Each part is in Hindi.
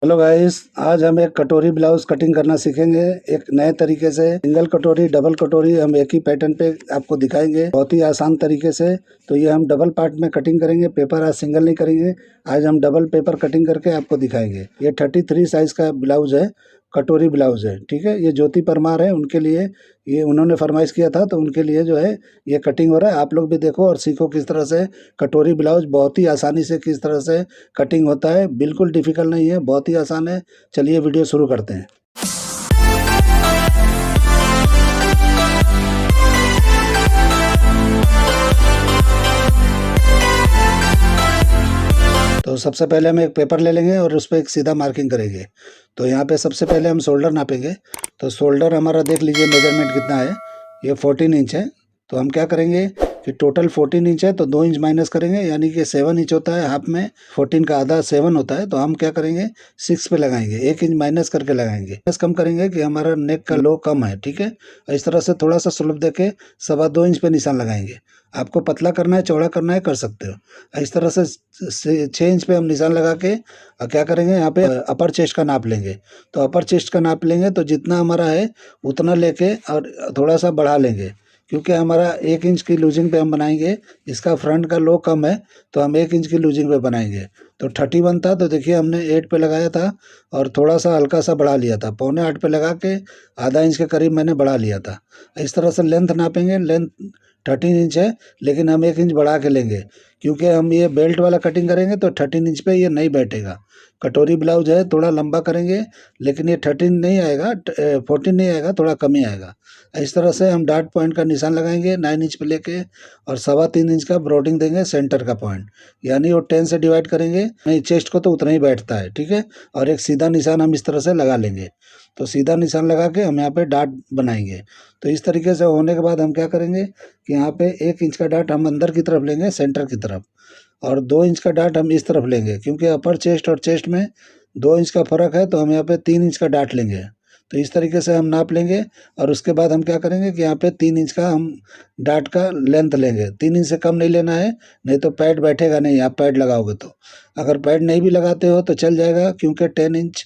हेलो गाइस, आज हम एक कटोरी ब्लाउज कटिंग करना सीखेंगे एक नए तरीके से। सिंगल कटोरी, डबल कटोरी हम एक ही पैटर्न पे आपको दिखाएंगे बहुत ही आसान तरीके से। तो ये हम डबल पार्ट में कटिंग करेंगे, पेपर आज सिंगल नहीं करेंगे, आज हम डबल पेपर कटिंग करके आपको दिखाएंगे। ये 33 साइज का ब्लाउज है, कटोरी ब्लाउज है, ठीक है। ये ज्योति परमार है, उनके लिए ये उन्होंने फरमाइश किया था, तो उनके लिए जो है ये कटिंग हो रहा है। आप लोग भी देखो और सीखो किस तरह से कटोरी ब्लाउज बहुत ही आसानी से किस तरह से कटिंग होता है। बिल्कुल डिफिकल्ट नहीं है, बहुत ही आसान है। चलिए वीडियो शुरू करते हैं। तो सबसे पहले हम एक पेपर ले लेंगे और उस पर एक सीधा मार्किंग करेंगे। तो यहाँ पे सबसे पहले हम शोल्डर नापेंगे। तो शोल्डर हमारा देख लीजिए मेजरमेंट कितना है, ये 14 इंच है। तो हम क्या करेंगे कि टोटल 14 इंच है तो 2 इंच माइनस करेंगे, यानी कि 7 इंच होता है हाफ में, 14 का आधा 7 होता है। तो हम क्या करेंगे 6 पे लगाएंगे, 1 इंच माइनस करके लगाएंगे। माइनस कम करेंगे कि हमारा नेक का लो कम है, ठीक है। इस तरह से थोड़ा सा स्लोप देके 2.25 इंच पे निशान लगाएंगे। आपको पतला करना है, चौड़ा करना है, कर सकते हो। इस तरह से 6 इंच पे हम निशान लगा के क्या करेंगे, यहाँ पे अपर चेस्ट का नाप लेंगे। तो अपर चेस्ट का नाप लेंगे तो जितना हमारा है उतना लेके और थोड़ा सा बढ़ा लेंगे, क्योंकि हमारा 1 इंच की लूजिंग पे हम बनाएंगे। इसका फ्रंट का लो कम है तो हम 1 इंच की लूजिंग पे बनाएंगे। तो 31 था, तो देखिए हमने 8 पे लगाया था और थोड़ा सा हल्का सा बढ़ा लिया था, 7.25 पे लगा के आधा इंच के करीब मैंने बढ़ा लिया था। इस तरह से लेंथ नापेंगे। लेंथ 13 इंच है, लेकिन हम 1 इंच बढ़ा के लेंगे, क्योंकि हम ये बेल्ट वाला कटिंग करेंगे तो 13 इंच पे ये नहीं बैठेगा। कटोरी ब्लाउज है, थोड़ा लंबा करेंगे, लेकिन ये 13 नहीं आएगा, 14 नहीं आएगा, थोड़ा कम ही आएगा। इस तरह से हम डॉट पॉइंट का निशान लगाएंगे 9 इंच पे लेके और 3.25 इंच का ब्रॉडिंग देंगे सेंटर का पॉइंट, यानी वो 10 से डिवाइड करेंगे। नहीं, चेस्ट को तो उतना ही बैठता है, ठीक है। और एक सीधा निशान हम इस तरह से लगा लेंगे। तो सीधा निशान लगा के हम यहाँ पे डॉट बनाएंगे। तो इस तरीके से होने के बाद हम क्या करेंगे कि यहाँ पे 1 इंच का डॉट हम अंदर की तरफ लेंगे, सेंटर की तरफ, और 2 इंच का डॉट हम इस तरफ लेंगे, क्योंकि अपर चेस्ट और चेस्ट में 2 इंच का फर्क है। तो हम यहाँ पे 3 इंच का डॉट लेंगे। तो इस तरीके से हम नाप लेंगे और उसके बाद हम क्या करेंगे कि यहाँ पे 3 इंच का हम डॉट का लेंथ लेंगे। 3 इंच से कम नहीं लेना है, नहीं तो पैड बैठेगा नहीं। आप पैड लगाओगे तो, अगर पैड नहीं भी लगाते हो तो चल जाएगा, क्योंकि 10 इंच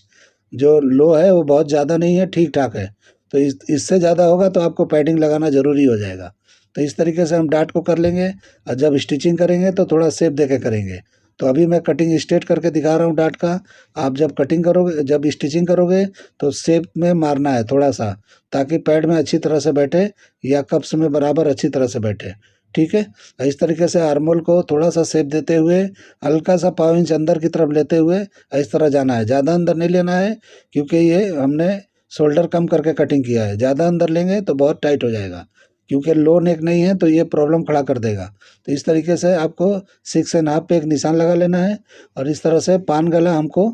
जो लो है वो बहुत ज़्यादा नहीं है, ठीक ठाक है। तो इससे ज़्यादा होगा तो आपको पैडिंग लगाना ज़रूरी हो जाएगा। तो इस तरीके से हम डाट को कर लेंगे और जब स्टिचिंग करेंगे तो थोड़ा शेप दे के करेंगे। तो अभी मैं कटिंग स्ट्रेट करके दिखा रहा हूँ डाट का। आप जब कटिंग करोगे, जब स्टिचिंग करोगे तो शेप में मारना है थोड़ा सा, ताकि पैड में अच्छी तरह से बैठे या कप्स में बराबर अच्छी तरह से बैठे, ठीक है। इस तरीके से आर्मोल को थोड़ा सा शेप देते हुए हल्का सा 1.5 इंच अंदर की तरफ लेते हुए इस तरह जाना है। ज़्यादा अंदर नहीं लेना है, क्योंकि ये हमने शोल्डर कम करके कटिंग किया है। ज़्यादा अंदर लेंगे तो बहुत टाइट हो जाएगा, क्योंकि लो नेक नहीं है तो ये प्रॉब्लम खड़ा कर देगा। तो इस तरीके से आपको 6.5 पे एक निशान लगा लेना है और इस तरह से पान गला हमको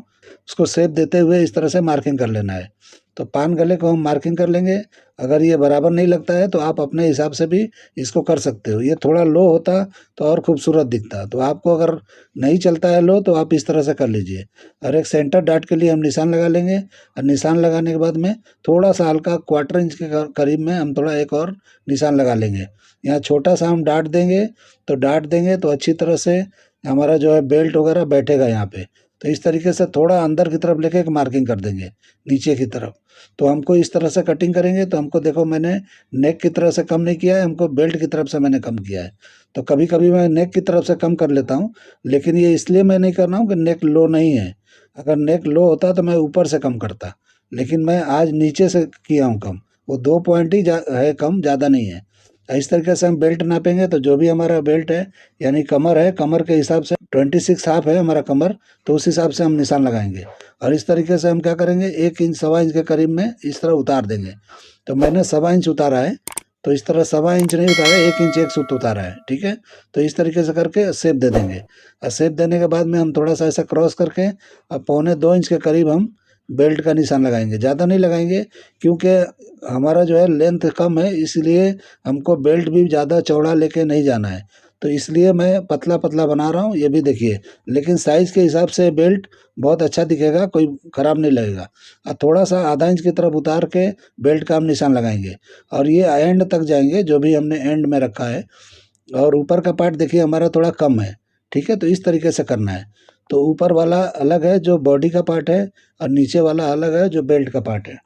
उसको शेप देते हुए इस तरह से मार्किंग कर लेना है। तो पान गले को हम मार्किंग कर लेंगे। अगर ये बराबर नहीं लगता है तो आप अपने हिसाब से भी इसको कर सकते हो। ये थोड़ा लो होता तो और खूबसूरत दिखता। तो आपको अगर नहीं चलता है लो तो आप इस तरह से कर लीजिए। और एक सेंटर डॉट के लिए हम निशान लगा लेंगे और निशान लगाने के बाद में थोड़ा सा हल्का 1/4 इंच के करीब में हम थोड़ा एक और निशान लगा लेंगे। यहाँ छोटा सा हम डाट देंगे। तो डाट देंगे तो अच्छी तरह से हमारा जो है बेल्ट वगैरह बैठेगा यहाँ पे। तो इस तरीके से थोड़ा अंदर की तरफ लेके एक मार्किंग कर देंगे नीचे की तरफ। तो हमको इस तरह से कटिंग करेंगे तो हमको देखो मैंने नेक की तरफ से कम नहीं किया है, हमको बेल्ट की तरफ से मैंने कम किया है। तो कभी कभी मैं नेक की तरफ से कम कर लेता हूँ, लेकिन ये इसलिए मैं नहीं कर रहा हूँ कि नेक लो नहीं है। अगर नेक लो होता तो मैं ऊपर से कम करता, लेकिन मैं आज नीचे से किया हूँ कम। वो 2 पॉइंट ही है कम, ज़्यादा नहीं है। इस तरीके से हम बेल्ट नापेंगे तो जो भी हमारा बेल्ट है, यानी कमर है, कमर के हिसाब से 26 हाफ है हमारा कमर, तो उस हिसाब से हम निशान लगाएंगे। और इस तरीके से हम क्या करेंगे 1 इंच 1.25 इंच के करीब में इस तरह उतार देंगे। तो मैंने 1.25 इंच उतारा है, तो इस तरह 1.25 इंच नहीं उतारा, 1 इंच 1 सूत उतारा है, ठीक है। तो इस तरीके से करके शेप दे देंगे और शेप देने के बाद में हम थोड़ा सा ऐसा क्रॉस करके और 1.25 इंच के करीब हम बेल्ट का निशान लगाएंगे। ज़्यादा नहीं लगाएंगे, क्योंकि हमारा जो है लेंथ कम है, इसलिए हमको बेल्ट भी ज़्यादा चौड़ा लेके नहीं जाना है। तो इसलिए मैं पतला पतला बना रहा हूँ, ये भी देखिए। लेकिन साइज़ के हिसाब से बेल्ट बहुत अच्छा दिखेगा, कोई ख़राब नहीं लगेगा। और थोड़ा सा आधा इंच की तरफ उतार के बेल्ट का हम निशान लगाएंगे और ये एंड तक जाएंगे, जो भी हमने एंड में रखा है। और ऊपर का पार्ट देखिए हमारा थोड़ा कम है, ठीक है। तो इस तरीके से करना है। तो ऊपर वाला अलग है जो बॉडी का पार्ट है, और नीचे वाला अलग है जो बेल्ट का पार्ट है।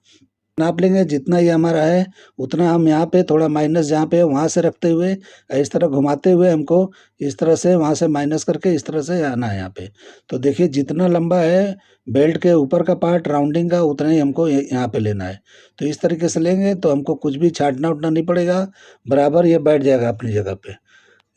नाप लेंगे जितना ये हमारा है, उतना हम यहाँ पे थोड़ा माइनस जहाँ पे है वहाँ से रखते हुए, इस तरह घुमाते हुए हमको इस तरह से वहाँ से माइनस करके इस तरह से आना है यहाँ पे। तो देखिए जितना लंबा है बेल्ट के ऊपर का पार्ट राउंडिंग का, उतना ही हमको यहाँ पे लेना है। तो इस तरीके से लेंगे तो हमको कुछ भी छाँटना उटना नहीं पड़ेगा, बराबर ये बैठ जाएगा अपनी जगह पे।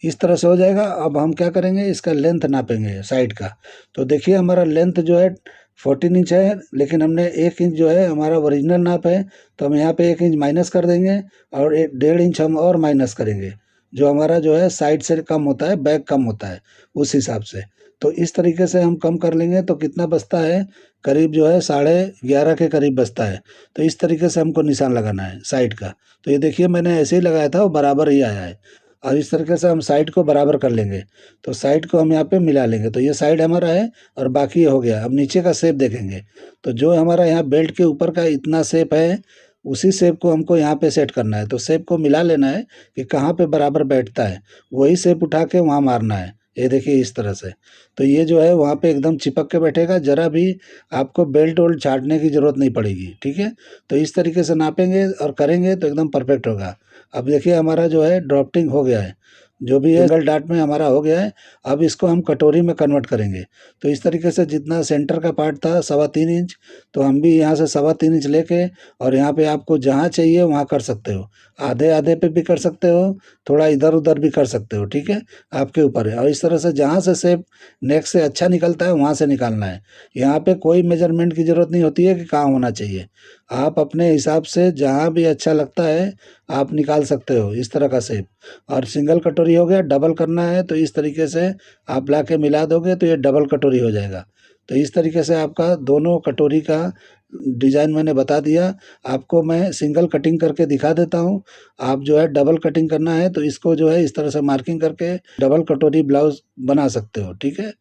इस तरह से हो जाएगा। अब हम क्या करेंगे, इसका लेंथ नापेंगे साइड का। तो देखिए हमारा लेंथ जो है 14 इंच है, लेकिन हमने 1 इंच जो है हमारा ओरिजिनल नाप है, तो हम यहाँ पे 1 इंच माइनस कर देंगे और 1.5 इंच हम और माइनस करेंगे, जो हमारा जो है साइड से कम होता है, बैक कम होता है उस हिसाब से। तो इस तरीके से हम कम कर लेंगे तो कितना बचता है, करीब जो है 11.5 के करीब बचता है। तो इस तरीके से हमको निशान लगाना है साइड का। तो ये देखिए मैंने ऐसे ही लगाया था, वो बराबर ही आया है। और इस तरीके से हम साइड को बराबर कर लेंगे। तो साइड को हम यहाँ पे मिला लेंगे, तो ये साइड हमारा है और बाकी ये हो गया। अब नीचे का शेप देखेंगे, तो जो हमारा यहाँ बेल्ट के ऊपर का इतना शेप है, उसी शेप को हमको यहाँ पे सेट करना है। तो शेप को मिला लेना है कि कहाँ पे बराबर बैठता है, वही शेप उठा के वहाँ मारना है। ये देखिए इस तरह से। तो ये जो है वहाँ पे एकदम चिपक के बैठेगा, ज़रा भी आपको बेल्ट वेल्ट छाटने की ज़रूरत नहीं पड़ेगी, ठीक है। तो इस तरीके से नापेंगे और करेंगे तो एकदम परफेक्ट होगा। अब देखिए हमारा जो है ड्राफ्टिंग हो गया है, जो भी है सिंगल डार्ट में हमारा हो गया है। अब इसको हम कटोरी में कन्वर्ट करेंगे। तो इस तरीके से जितना सेंटर का पार्ट था 3.25 इंच, तो हम भी यहाँ से 3.25 इंच लेके और यहाँ पे आपको जहाँ चाहिए वहाँ कर सकते हो। आधे आधे पे भी कर सकते हो, थोड़ा इधर उधर भी कर सकते हो, ठीक है, आपके ऊपर है। और इस तरह से जहाँ से शेप नेक से अच्छा निकलता है वहाँ से निकालना है। यहाँ पे कोई मेजरमेंट की ज़रूरत नहीं होती है कि कहाँ होना चाहिए। आप अपने हिसाब से जहाँ भी अच्छा लगता है आप निकाल सकते हो इस तरह का शेप। और सिंगल कटोरी हो गया, डबल करना है तो इस तरीके से आप ला के मिला दोगे तो ये डबल कटोरी हो जाएगा। तो इस तरीके से आपका दोनों कटोरी का डिज़ाइन मैंने बता दिया। आपको मैं सिंगल कटिंग करके दिखा देता हूँ। आप जो है डबल कटिंग करना है तो इसको जो है इस तरह से मार्किंग करके डबल कटोरी ब्लाउज़ बना सकते हो, ठीक है।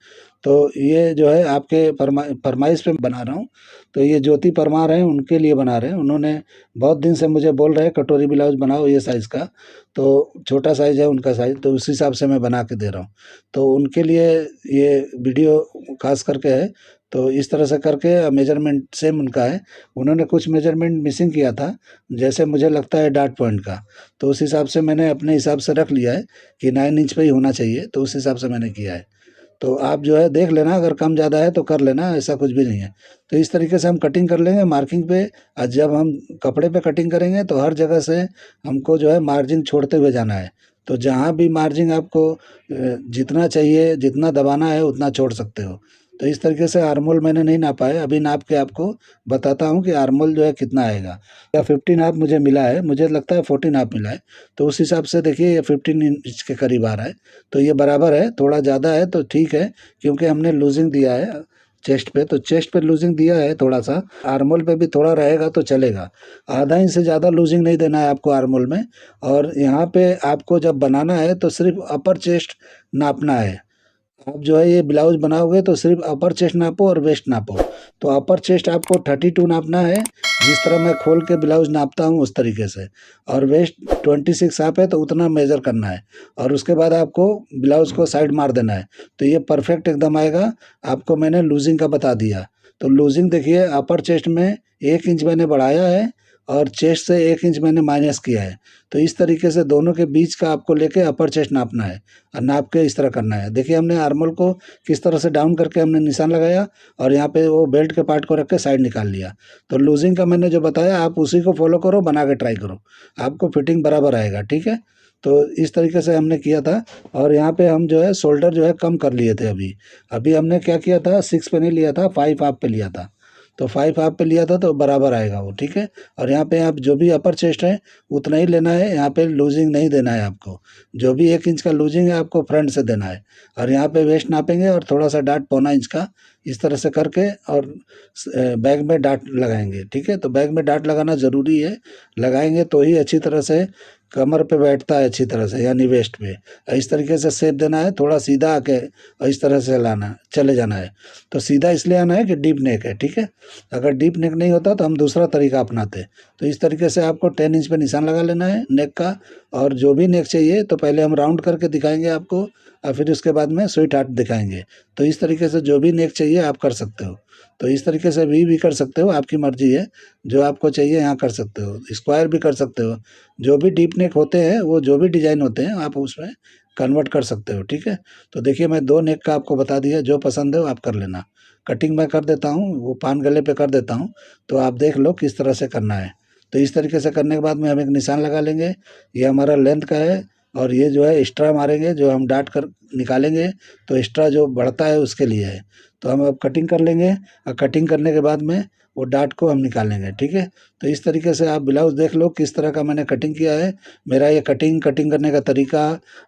तो ये जो है आपके फरमाइश पे बना रहा हूँ। तो ये ज्योति परमार हैं, उनके लिए बना रहे हैं। उन्होंने बहुत दिन से मुझे बोल रहे हैं कटोरी ब्लाउज़ बनाओ ये साइज़ का। तो छोटा साइज़ है उनका साइज़, तो उस हिसाब से मैं बना के दे रहा हूँ। तो उनके लिए ये वीडियो ख़ास करके है। तो इस तरह से करके मेजरमेंट सेम उनका है। उन्होंने कुछ मेजरमेंट मिसिंग किया था, जैसे मुझे लगता है डार्ट पॉइंट का। तो उस हिसाब से मैंने अपने हिसाब से रख लिया है कि 9 इंच पे ही होना चाहिए, तो उस हिसाब से मैंने किया है। तो आप जो है देख लेना, अगर कम ज़्यादा है तो कर लेना, ऐसा कुछ भी नहीं है। तो इस तरीके से हम कटिंग कर लेंगे मार्किंग पे। और जब हम कपड़े पे कटिंग करेंगे तो हर जगह से हमको जो है मार्जिन छोड़ते हुए जाना है। तो जहाँ भी मार्जिन आपको जितना चाहिए, जितना दबाना है उतना छोड़ सकते हो। तो इस तरीके से आर्मोल मैंने नहीं नापा है, अभी नाप के आपको बताता हूँ कि आर्मोल जो है कितना आएगा। या 15 हाफ मुझे मिला है, मुझे लगता है 14 हाफ मिला है। तो उस हिसाब से देखिए ये 15 इंच के करीब आ रहा है। तो ये बराबर है, थोड़ा ज़्यादा है तो ठीक है, क्योंकि हमने लूजिंग दिया है चेस्ट पे। तो चेस्ट पे लूजिंग दिया है थोड़ा सा, आर्मोल पे भी थोड़ा रहेगा तो चलेगा। आधा इंच से ज़्यादा लूजिंग नहीं देना है आपको आर्मोल में। और यहाँ पे आपको जब बनाना है तो सिर्फ अपर चेस्ट नापना है। आप जो है ये ब्लाउज बनाओगे तो सिर्फ अपर चेस्ट नापो और वेस्ट नापो। तो अपर चेस्ट आपको 32 नापना है, जिस तरह मैं खोल के ब्लाउज नापता हूँ उस तरीके से। और वेस्ट 26 हाफ है तो उतना मेज़र करना है। और उसके बाद आपको ब्लाउज को साइड मार देना है, तो ये परफेक्ट एकदम आएगा। आपको मैंने लूजिंग का बता दिया। तो लूजिंग देखिए अपर चेस्ट में 1 इंच मैंने बढ़ाया है और चेस्ट से 1 इंच मैंने माइनस किया है। तो इस तरीके से दोनों के बीच का आपको लेके अपर चेस्ट नापना है और नाप के इस तरह करना है। देखिए हमने आर्मोल को किस तरह से डाउन करके हमने निशान लगाया और यहाँ पे वो बेल्ट के पार्ट को रख के साइड निकाल लिया। तो लूजिंग का मैंने जो बताया आप उसी को फॉलो करो, बना के ट्राई करो, आपको फिटिंग बराबर आएगा, ठीक है। तो इस तरीके से हमने किया था। और यहाँ पे हम जो है शोल्डर जो है कम कर लिए थे। अभी अभी हमने क्या किया था, 6 पे नहीं लिया था, 5 हाफ पे लिया था। तो 5 हाफ पे लिया था तो बराबर आएगा वो, ठीक है। और यहाँ पे आप जो भी अपर चेस्ट है उतना ही लेना है, यहाँ पे लूजिंग नहीं देना है आपको। जो भी 1 इंच का लूजिंग है आपको फ्रंट से देना है। और यहाँ पे वेस्ट नापेंगे और थोड़ा सा डाट 1.25 इंच का इस तरह से करके और बैग में डाट लगाएंगे, ठीक है। तो बैग में डाट लगाना ज़रूरी है, लगाएंगे तो ही अच्छी तरह से कमर पे बैठता है अच्छी तरह से, यानी वेस्ट पे। इस तरीके से शेप देना है, थोड़ा सीधा आके और इस तरह से लाना चले जाना है। तो सीधा इसलिए आना है कि डीप नेक है, ठीक है। अगर डीप नेक नहीं होता तो हम दूसरा तरीका अपनाते। तो इस तरीके से आपको 10 इंच पे निशान लगा लेना है नेक का। और जो भी नेक चाहिए तो पहले हम राउंड करके दिखाएंगे आपको और फिर उसके बाद में स्वीट हार्ट दिखाएंगे। तो इस तरीके से जो भी नेक चाहिए आप कर सकते हो। तो इस तरीके से भी कर सकते हो, आपकी मर्जी है, जो आपको चाहिए यहाँ कर सकते हो। स्क्वायर भी कर सकते हो, जो भी डीप नेक होते हैं वो जो भी डिजाइन होते हैं आप उसमें कन्वर्ट कर सकते हो। ठीक है, तो देखिए मैं 2 नेक का आपको बता दिया, जो पसंद है वो आप कर लेना। कटिंग मैं कर देता हूँ, वो पान गले पे कर देता हूँ, तो आप देख लो किस तरह से करना है। तो इस तरीके से करने के बाद में हम एक निशान लगा लेंगे, ये हमारा लेंथ का है, और ये जो है एक्स्ट्रा मारेंगे, जो हम डाट कर निकालेंगे तो एक्स्ट्रा जो बढ़ता है उसके लिए है। तो हम अब कटिंग कर लेंगे, और कटिंग करने के बाद में वो डाट को हम निकालेंगे। ठीक है, तो इस तरीके से आप ब्लाउज देख लो किस तरह का मैंने कटिंग किया है। मेरा ये कटिंग करने का तरीका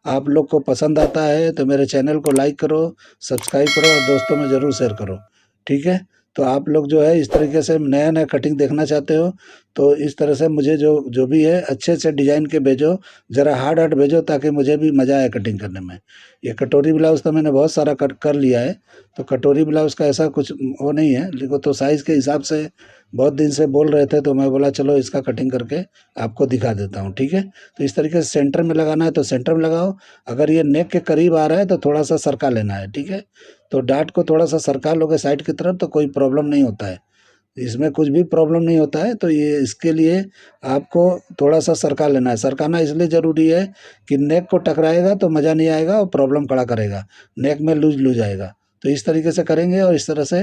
आप लोग को पसंद आता है तो मेरे चैनल को लाइक करो, सब्सक्राइब करो और दोस्तों में ज़रूर शेयर करो। ठीक है, तो आप लोग जो है इस तरीके से नया नया कटिंग देखना चाहते हो तो इस तरह से मुझे जो जो भी है अच्छे से डिजाइन के भेजो, ज़रा हार्ड हार्ड भेजो ताकि मुझे भी मज़ा आए कटिंग करने में। ये कटोरी ब्लाउज़ तो मैंने बहुत सारा कट कर लिया है, तो कटोरी ब्लाउज़ का ऐसा कुछ वो नहीं है, लेकिन तो साइज़ के हिसाब से बहुत दिन से बोल रहे थे तो मैं बोला चलो इसका कटिंग करके आपको दिखा देता हूँ। ठीक है, तो इस तरीके से सेंटर में लगाना है तो सेंटर में लगाओ, अगर ये नेक के करीब आ रहा है तो थोड़ा सा सरका लेना है। ठीक है, तो डाट को थोड़ा सा सरका लोगे साइड की तरफ तो कोई प्रॉब्लम नहीं होता है, इसमें कुछ भी प्रॉब्लम नहीं होता है। तो ये इसके लिए आपको थोड़ा सा सरका लेना है। सरकाना इसलिए ज़रूरी है कि नेक को टकराएगा तो मज़ा नहीं आएगा और प्रॉब्लम खड़ा करेगा, नेक में लूज लूज आएगा। तो इस तरीके से करेंगे और इस तरह से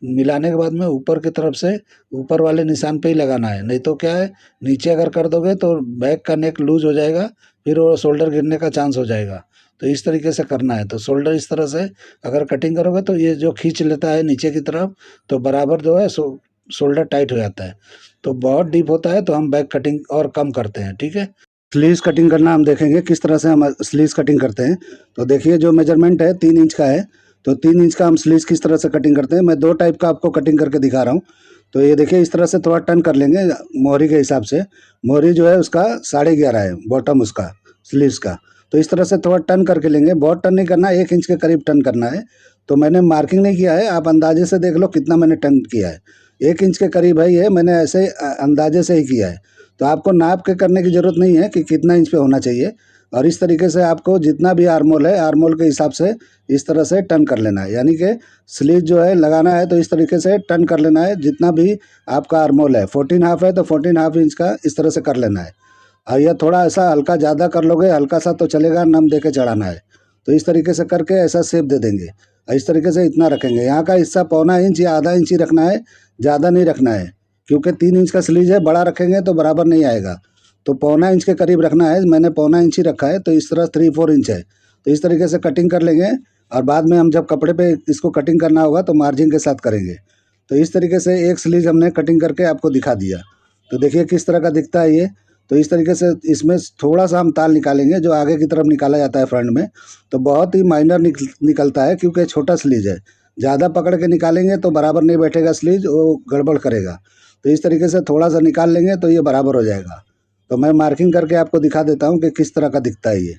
मिलाने के बाद में ऊपर की तरफ से ऊपर वाले निशान पे ही लगाना है, नहीं तो क्या है नीचे अगर कर दोगे तो बैक का नेक लूज हो जाएगा, फिर वो शोल्डर गिरने का चांस हो जाएगा। तो इस तरीके से करना है, तो शोल्डर इस तरह से अगर कटिंग करोगे तो ये जो खींच लेता है नीचे की तरफ तो बराबर जो है शोल्डर टाइट हो जाता है। तो बहुत डीप होता है तो हम बैक कटिंग और कम करते हैं। ठीक है, स्लीव्स कटिंग करना हम देखेंगे किस तरह से हम स्लीव्स कटिंग करते हैं। तो देखिए जो मेजरमेंट है 3 इंच का है, तो 3 इंच का हम स्लीव्स किस तरह से कटिंग करते हैं, मैं 2 टाइप का आपको कटिंग करके दिखा रहा हूँ। तो ये देखिए इस तरह से थोड़ा टर्न कर लेंगे मोहरी के हिसाब से। मोहरी जो है उसका 11.5 है बॉटम उसका स्लीव्स का, तो इस तरह से थोड़ा टर्न करके लेंगे, बहुत टर्न नहीं करना है, 1 इंच के करीब टर्न करना है। तो मैंने मार्किंग नहीं किया है, आप अंदाजे से देख लो कितना मैंने टर्न किया है, 1 इंच के करीब है ये, मैंने ऐसे अंदाजे से ही किया है। तो आपको नाप के करने की ज़रूरत नहीं है कि कितना इंच पे होना चाहिए, और इस तरीके से आपको जितना भी आर्मोल है आर्मोल के हिसाब से इस तरह से टर्न कर लेना है, यानी कि स्लीव जो है लगाना है तो इस तरीके से टर्न कर लेना है। जितना भी आपका आर्मोल है 14.5 है तो 14.5 इंच का इस तरह से कर लेना है। और यह थोड़ा ऐसा हल्का ज़्यादा कर लोगे, हल्का सा तो चलेगा, नम दे के चढ़ाना है। तो इस तरीके से करके ऐसा शेप दे देंगे, और इस तरीके से इतना रखेंगे। यहाँ का हिस्सा 1.25 इंच या आधा इंच ही रखना है, ज़्यादा नहीं रखना है, क्योंकि 3 इंच का स्लीव है, बड़ा रखेंगे तो बराबर नहीं आएगा। तो 1.25 इंच के करीब रखना है, मैंने 1.25 इंच ही रखा है, तो इस तरह 3-4 इंच है। तो इस तरीके से कटिंग कर लेंगे, और बाद में हम जब कपड़े पे इसको कटिंग करना होगा तो मार्जिन के साथ करेंगे। तो इस तरीके से एक स्लीव हमने कटिंग करके आपको दिखा दिया। तो देखिए किस तरह का दिखता है ये। तो इस तरीके से इसमें थोड़ा सा हम ताल निकालेंगे, जो आगे की तरफ निकाला जाता है फ्रंट में, तो बहुत ही माइनर निकलता है क्योंकि छोटा स्लीव है। ज़्यादा पकड़ के निकालेंगे तो बराबर नहीं बैठेगा स्लीव, वो गड़बड़ करेगा। तो इस तरीके से थोड़ा सा निकाल लेंगे तो ये बराबर हो जाएगा। तो मैं मार्किंग करके आपको दिखा देता हूँ कि किस तरह का दिखता है ये,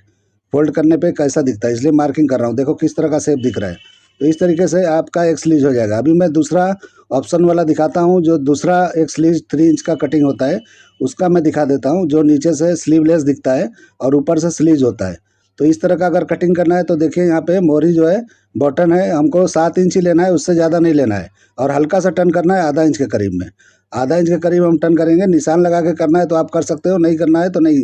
फोल्ड करने पे कैसा दिखता है, इसलिए मार्किंग कर रहा हूँ। देखो किस तरह का शेप दिख रहा है। तो इस तरीके से आपका एक स्लीव हो जाएगा। अभी मैं दूसरा ऑप्शन वाला दिखाता हूँ, जो दूसरा एक स्लीव 3 इंच का कटिंग होता है उसका मैं दिखा देता हूँ, जो नीचे से स्लीवलेस दिखता है और ऊपर से स्लीव्स होता है। तो इस तरह का अगर कटिंग करना है तो देखिए यहाँ पे मोहरी जो है बॉटम है, हमको 7 इंच ही लेना है, उससे ज़्यादा नहीं लेना है, और हल्का सा टर्न करना है आधा इंच के करीब में। आधा इंच के करीब हम टर्न करेंगे, निशान लगा के करना है तो आप कर सकते हो, नहीं करना है तो नहीं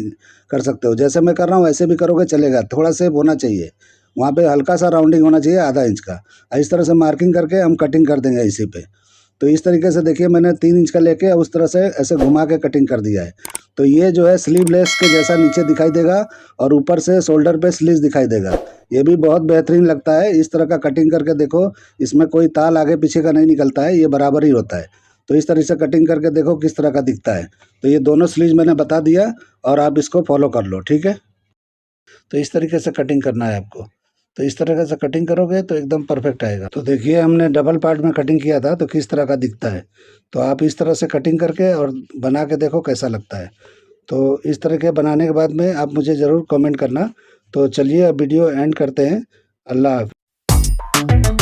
कर सकते हो। जैसे मैं कर रहा हूँ वैसे भी करोगे चलेगा, थोड़ा सेप होना चाहिए, वहाँ पे हल्का सा राउंडिंग होना चाहिए आधा इंच का। इस तरह से मार्किंग करके हम कटिंग कर देंगे इसी पे। तो इस तरीके से देखिए मैंने 3 इंच का लेके उस तरह से ऐसे घुमा के कटिंग कर दिया है। तो ये जो है स्लीवलेस के जैसा नीचे दिखाई देगा, और ऊपर से शोल्डर पे स्लीव्स दिखाई देगा। ये भी बहुत बेहतरीन लगता है। इस तरह का कटिंग करके देखो, इसमें कोई ताल आगे पीछे का नहीं निकलता है, ये बराबर ही होता है। तो इस तरह से कटिंग करके देखो किस तरह का दिखता है। तो ये दोनों स्लीव्स मैंने बता दिया, और आप इसको फॉलो कर लो। ठीक है, तो इस तरीके से कटिंग करना है आपको। तो इस तरह से कटिंग करोगे तो एकदम परफेक्ट आएगा। तो देखिए हमने डबल पार्ट में कटिंग किया था तो किस तरह का दिखता है। तो आप इस तरह से कटिंग करके और बना के देखो कैसा लगता है। तो इस तरह के बनाने के बाद में आप मुझे ज़रूर कमेंट करना। तो चलिए अब वीडियो एंड करते हैं। अल्लाह हाफ़िज़।